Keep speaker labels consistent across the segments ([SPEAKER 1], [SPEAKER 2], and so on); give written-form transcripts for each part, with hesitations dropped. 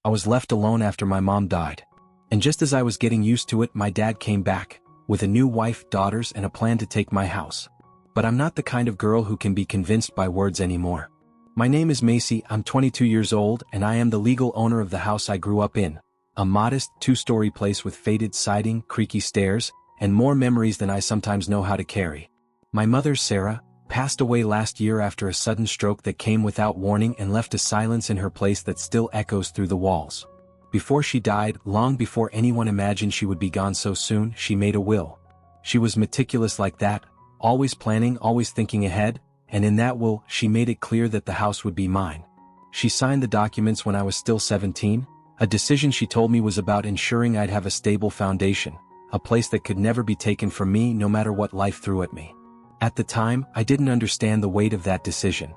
[SPEAKER 1] I was left alone after my mom died. And just as I was getting used to it, my dad came back, with a new wife, daughters, and a plan to take my house. But I'm not the kind of girl who can be convinced by words anymore. My name is Macy, I'm 22 years old, and I am the legal owner of the house I grew up in. A modest, two-story place with faded siding, creaky stairs, and more memories than I sometimes know how to carry. My mother, Sarah, passed away last year after a sudden stroke that came without warning and left a silence in her place that still echoes through the walls. Before she died, long before anyone imagined she would be gone so soon, she made a will. She was meticulous like that, always planning, always thinking ahead, and in that will, she made it clear that the house would be mine. She signed the documents when I was still 17, a decision she told me was about ensuring I'd have a stable foundation, a place that could never be taken from me no matter what life threw at me. At the time, I didn't understand the weight of that decision.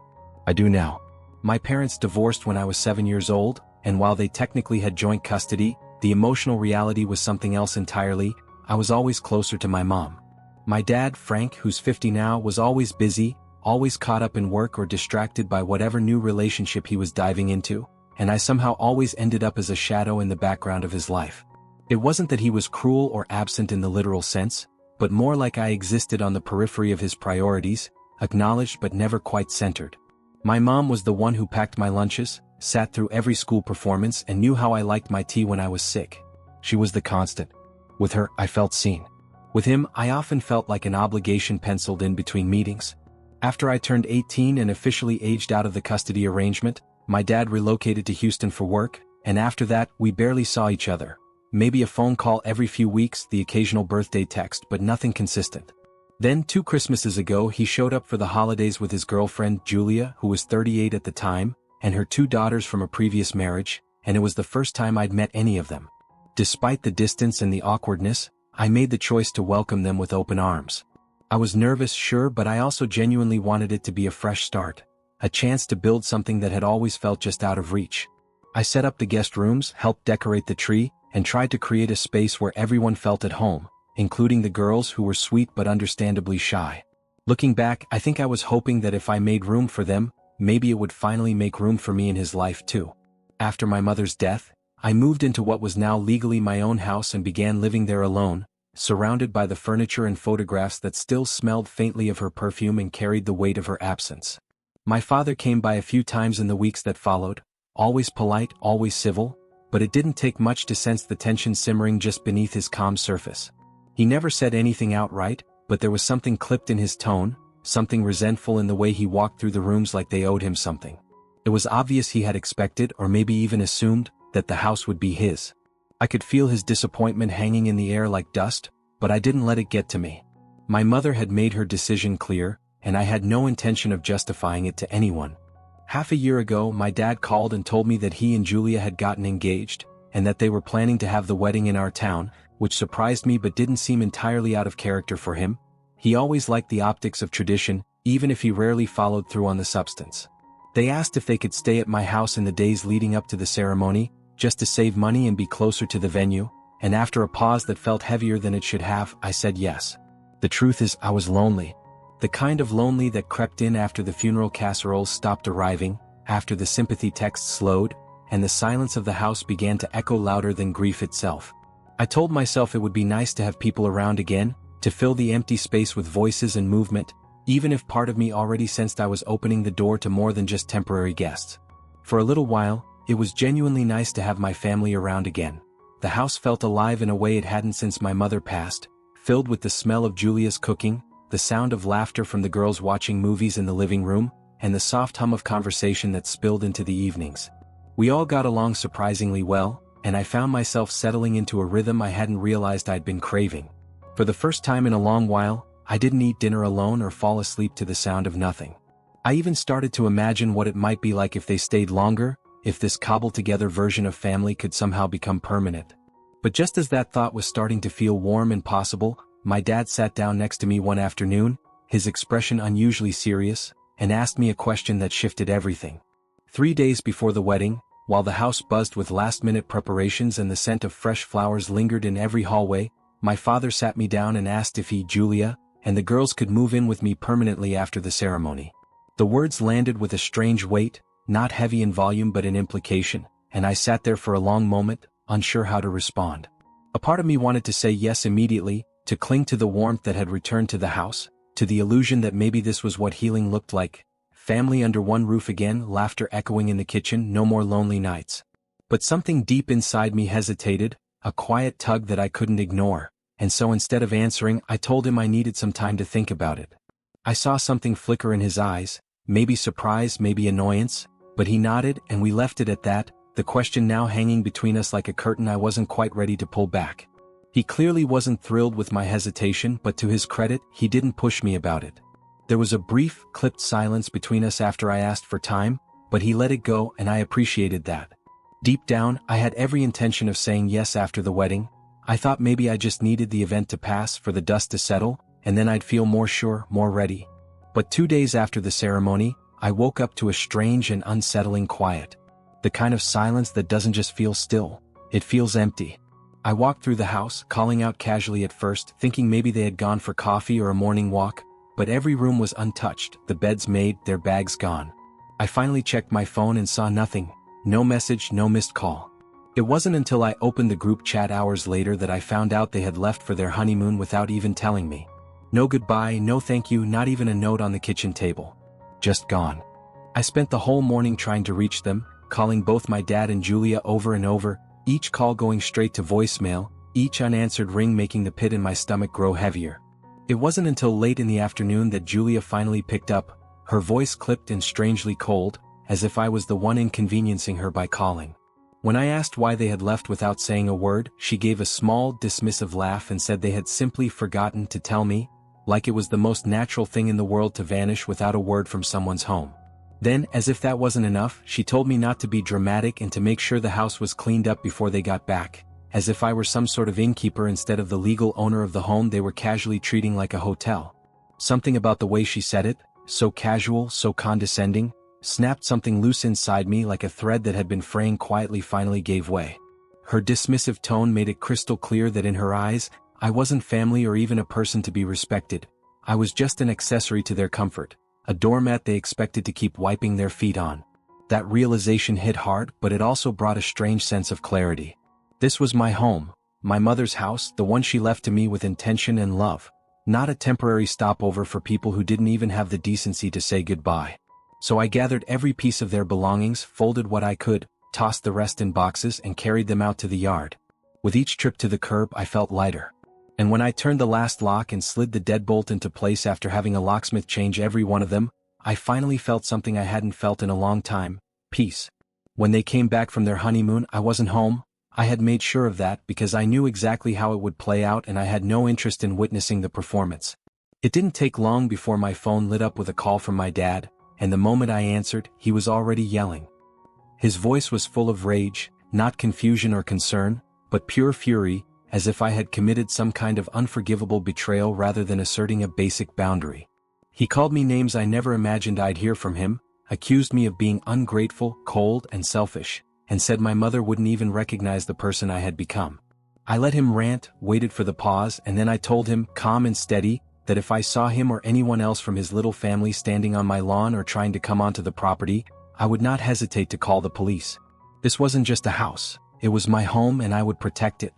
[SPEAKER 1] I do now. My parents divorced when I was 7 years old, and while they technically had joint custody, the emotional reality was something else entirely. I was always closer to my mom. My dad, Frank, who's 50 now, was always busy, always caught up in work or distracted by whatever new relationship he was diving into, and I somehow always ended up as a shadow in the background of his life. It wasn't that he was cruel or absent in the literal sense, but more like I existed on the periphery of his priorities, acknowledged but never quite centered. My mom was the one who packed my lunches, sat through every school performance, and knew how I liked my tea when I was sick. She was the constant. With her, I felt seen. With him, I often felt like an obligation penciled in between meetings. After I turned 18 and officially aged out of the custody arrangement, my dad relocated to Houston for work, and after that, we barely saw each other. Maybe a phone call every few weeks, the occasional birthday text, but nothing consistent. Then 2 Christmases ago, he showed up for the holidays with his girlfriend, Julia, who was 38 at the time, and her 2 daughters from a previous marriage, and it was the first time I'd met any of them. Despite the distance and the awkwardness, I made the choice to welcome them with open arms. I was nervous, sure, but I also genuinely wanted it to be a fresh start, a chance to build something that had always felt just out of reach. I set up the guest rooms, helped decorate the tree, and tried to create a space where everyone felt at home, including the girls who were sweet but understandably shy. Looking back, I think I was hoping that if I made room for them, maybe it would finally make room for me in his life too. After my mother's death, I moved into what was now legally my own house and began living there alone, surrounded by the furniture and photographs that still smelled faintly of her perfume and carried the weight of her absence. My father came by a few times in the weeks that followed, always polite, always civil, but it didn't take much to sense the tension simmering just beneath his calm surface. He never said anything outright, but there was something clipped in his tone, something resentful in the way he walked through the rooms like they owed him something. It was obvious he had expected, or maybe even assumed, that the house would be his. I could feel his disappointment hanging in the air like dust, but I didn't let it get to me. My mother had made her decision clear, and I had no intention of justifying it to anyone. Half a year ago, my dad called and told me that he and Julia had gotten engaged, and that they were planning to have the wedding in our town, which surprised me but didn't seem entirely out of character for him. He always liked the optics of tradition, even if he rarely followed through on the substance. They asked if they could stay at my house in the days leading up to the ceremony, just to save money and be closer to the venue, and after a pause that felt heavier than it should have, I said yes. The truth is, I was lonely. The kind of lonely that crept in after the funeral casseroles stopped arriving, after the sympathy texts slowed, and the silence of the house began to echo louder than grief itself. I told myself it would be nice to have people around again, to fill the empty space with voices and movement, even if part of me already sensed I was opening the door to more than just temporary guests. For a little while, it was genuinely nice to have my family around again. The house felt alive in a way it hadn't since my mother passed, filled with the smell of Julia's cooking, the sound of laughter from the girls watching movies in the living room, and the soft hum of conversation that spilled into the evenings. We all got along surprisingly well, and I found myself settling into a rhythm I hadn't realized I'd been craving. For the first time in a long while, I didn't eat dinner alone or fall asleep to the sound of nothing. I even started to imagine what it might be like if they stayed longer, if this cobbled-together version of family could somehow become permanent. But just as that thought was starting to feel warm and possible, my dad sat down next to me one afternoon, his expression unusually serious, and asked me a question that shifted everything. 3 days before the wedding, while the house buzzed with last-minute preparations and the scent of fresh flowers lingered in every hallway, my father sat me down and asked if he, Julia, and the girls could move in with me permanently after the ceremony. The words landed with a strange weight, not heavy in volume but in implication, and I sat there for a long moment, unsure how to respond. A part of me wanted to say yes immediately, to cling to the warmth that had returned to the house, to the illusion that maybe this was what healing looked like. Family under one roof again, laughter echoing in the kitchen, no more lonely nights. But something deep inside me hesitated, a quiet tug that I couldn't ignore, and so instead of answering, I told him I needed some time to think about it. I saw something flicker in his eyes, maybe surprise, maybe annoyance, but he nodded and we left it at that, the question now hanging between us like a curtain I wasn't quite ready to pull back. He clearly wasn't thrilled with my hesitation, but to his credit, he didn't push me about it. There was a brief, clipped silence between us after I asked for time, but he let it go and I appreciated that. Deep down, I had every intention of saying yes after the wedding. I thought maybe I just needed the event to pass for the dust to settle, and then I'd feel more sure, more ready. But 2 days after the ceremony, I woke up to a strange and unsettling quiet. The kind of silence that doesn't just feel still, it feels empty. I walked through the house, calling out casually at first, thinking maybe they had gone for coffee or a morning walk, but every room was untouched, the beds made, their bags gone. I finally checked my phone and saw nothing, no message, no missed call. It wasn't until I opened the group chat hours later that I found out they had left for their honeymoon without even telling me. No goodbye, no thank you, not even a note on the kitchen table. Just gone. I spent the whole morning trying to reach them, calling both my dad and Julia over and over, each call going straight to voicemail, each unanswered ring making the pit in my stomach grow heavier. It wasn't until late in the afternoon that Julia finally picked up, her voice clipped and strangely cold, as if I was the one inconveniencing her by calling. When I asked why they had left without saying a word, she gave a small, dismissive laugh and said they had simply forgotten to tell me, like it was the most natural thing in the world to vanish without a word from someone's home. Then, as if that wasn't enough, she told me not to be dramatic and to make sure the house was cleaned up before they got back, as if I were some sort of innkeeper instead of the legal owner of the home they were casually treating like a hotel. Something about the way she said it, so casual, so condescending, snapped something loose inside me like a thread that had been fraying quietly finally gave way. Her dismissive tone made it crystal clear that in her eyes, I wasn't family or even a person to be respected. I was just an accessory to their comfort, a doormat they expected to keep wiping their feet on. That realization hit hard, but it also brought a strange sense of clarity. This was my home, my mother's house, the one she left to me with intention and love, not a temporary stopover for people who didn't even have the decency to say goodbye. So I gathered every piece of their belongings, folded what I could, tossed the rest in boxes and carried them out to the yard. With each trip to the curb I felt lighter. And when I turned the last lock and slid the deadbolt into place after having a locksmith change every one of them, I finally felt something I hadn't felt in a long time, peace. When they came back from their honeymoon, I wasn't home. I had made sure of that because I knew exactly how it would play out and I had no interest in witnessing the performance. It didn't take long before my phone lit up with a call from my dad, and the moment I answered, he was already yelling. His voice was full of rage, not confusion or concern, but pure fury, as if I had committed some kind of unforgivable betrayal rather than asserting a basic boundary. He called me names I never imagined I'd hear from him, accused me of being ungrateful, cold, and selfish, and said my mother wouldn't even recognize the person I had become. I let him rant, waited for the pause, and then I told him, calm and steady, that if I saw him or anyone else from his little family standing on my lawn or trying to come onto the property, I would not hesitate to call the police. This wasn't just a house, it was my home and I would protect it.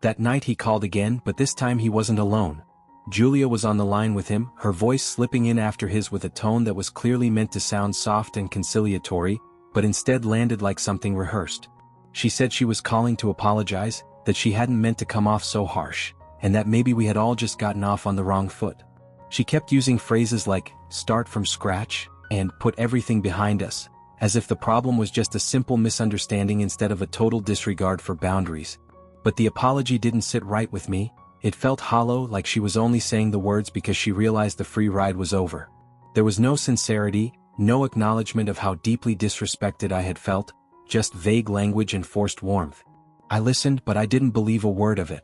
[SPEAKER 1] That night he called again, but this time he wasn't alone. Julia was on the line with him, her voice slipping in after his with a tone that was clearly meant to sound soft and conciliatory, but instead landed like something rehearsed. She said she was calling to apologize, that she hadn't meant to come off so harsh, and that maybe we had all just gotten off on the wrong foot. She kept using phrases like, start from scratch, and put everything behind us, as if the problem was just a simple misunderstanding instead of a total disregard for boundaries. But the apology didn't sit right with me. It felt hollow, like she was only saying the words because she realized the free ride was over. There was no sincerity, no acknowledgement of how deeply disrespected I had felt, just vague language and forced warmth. I listened, but I didn't believe a word of it.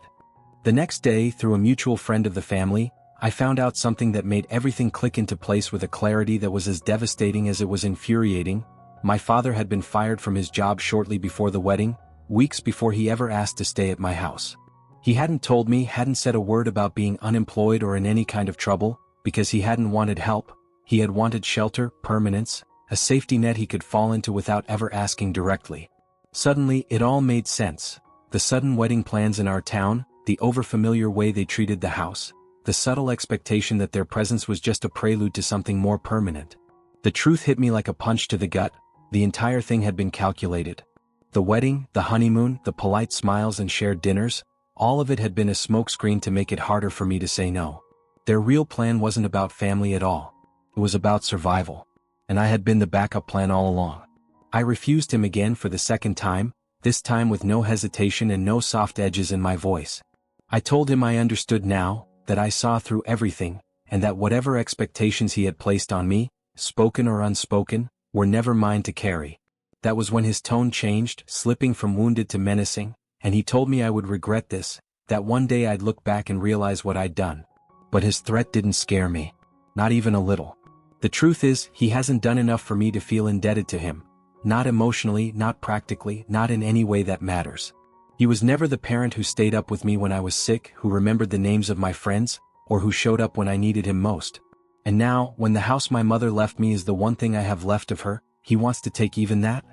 [SPEAKER 1] The next day, through a mutual friend of the family, I found out something that made everything click into place with a clarity that was as devastating as it was infuriating. My father had been fired from his job shortly before the wedding, weeks before he ever asked to stay at my house. He hadn't told me, hadn't said a word about being unemployed or in any kind of trouble, because he hadn't wanted help. He had wanted shelter, permanence, a safety net he could fall into without ever asking directly. Suddenly, it all made sense. The sudden wedding plans in our town, the overfamiliar way they treated the house, the subtle expectation that their presence was just a prelude to something more permanent. The truth hit me like a punch to the gut. The entire thing had been calculated. The wedding, the honeymoon, the polite smiles and shared dinners, all of it had been a smokescreen to make it harder for me to say no. Their real plan wasn't about family at all. It was about survival. And I had been the backup plan all along. I refused him again for the second time, this time with no hesitation and no soft edges in my voice. I told him I understood now, that I saw through everything, and that whatever expectations he had placed on me, spoken or unspoken, were never mine to carry. That was when his tone changed, slipping from wounded to menacing, and he told me I would regret this, that one day I'd look back and realize what I'd done. But his threat didn't scare me. Not even a little. The truth is, he hasn't done enough for me to feel indebted to him. Not emotionally, not practically, not in any way that matters. He was never the parent who stayed up with me when I was sick, who remembered the names of my friends, or who showed up when I needed him most. And now, when the house my mother left me is the one thing I have left of her, he wants to take even that?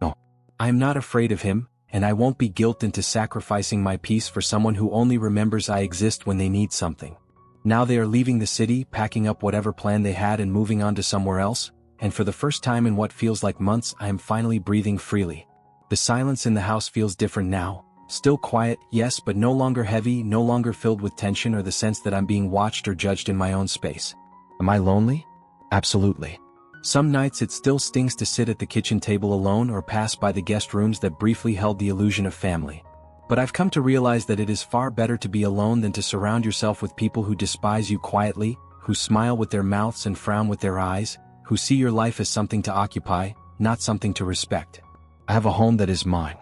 [SPEAKER 1] No. I am not afraid of him, and I won't be guilted into sacrificing my peace for someone who only remembers I exist when they need something. Now they are leaving the city, packing up whatever plan they had and moving on to somewhere else, and for the first time in what feels like months I am finally breathing freely. The silence in the house feels different now. Still quiet, yes, but no longer heavy, no longer filled with tension or the sense that I'm being watched or judged in my own space. Am I lonely? Absolutely. Some nights it still stings to sit at the kitchen table alone or pass by the guest rooms that briefly held the illusion of family. But I've come to realize that it is far better to be alone than to surround yourself with people who despise you quietly, who smile with their mouths and frown with their eyes, who see your life as something to occupy, not something to respect. I have a home that is mine.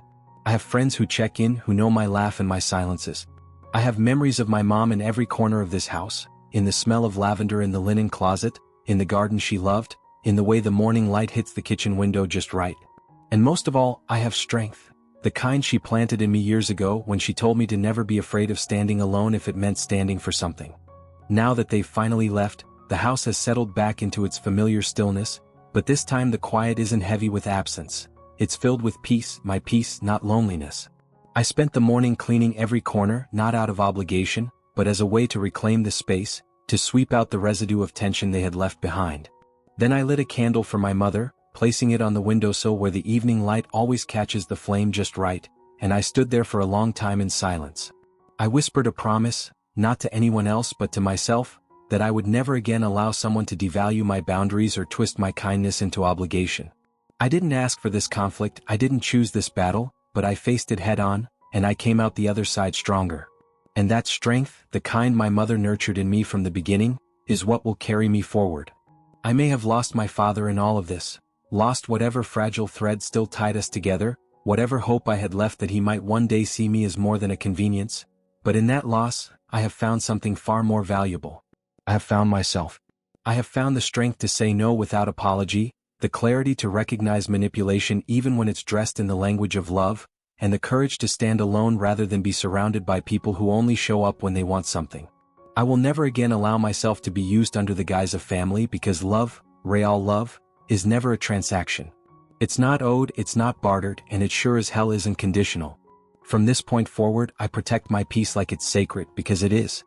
[SPEAKER 1] I have friends who check in, who know my laugh and my silences. I have memories of my mom in every corner of this house, in the smell of lavender in the linen closet, in the garden she loved, in the way the morning light hits the kitchen window just right. And most of all, I have strength. The kind she planted in me years ago when she told me to never be afraid of standing alone if it meant standing for something. Now that they've finally left, the house has settled back into its familiar stillness, but this time the quiet isn't heavy with absence. It's filled with peace, my peace, not loneliness. I spent the morning cleaning every corner, not out of obligation, but as a way to reclaim the space, to sweep out the residue of tension they had left behind. Then I lit a candle for my mother, placing it on the windowsill where the evening light always catches the flame just right, and I stood there for a long time in silence. I whispered a promise, not to anyone else but to myself, that I would never again allow someone to devalue my boundaries or twist my kindness into obligation. I didn't ask for this conflict, I didn't choose this battle, but I faced it head on, and I came out the other side stronger. And that strength, the kind my mother nurtured in me from the beginning, is what will carry me forward. I may have lost my father in all of this, lost whatever fragile thread still tied us together, whatever hope I had left that he might one day see me as more than a convenience, but in that loss, I have found something far more valuable. I have found myself. I have found the strength to say no without apology, the clarity to recognize manipulation even when it's dressed in the language of love, and the courage to stand alone rather than be surrounded by people who only show up when they want something. I will never again allow myself to be used under the guise of family because love, real love, is never a transaction. It's not owed, it's not bartered, and it sure as hell isn't conditional. From this point forward, I protect my peace like it's sacred because it is.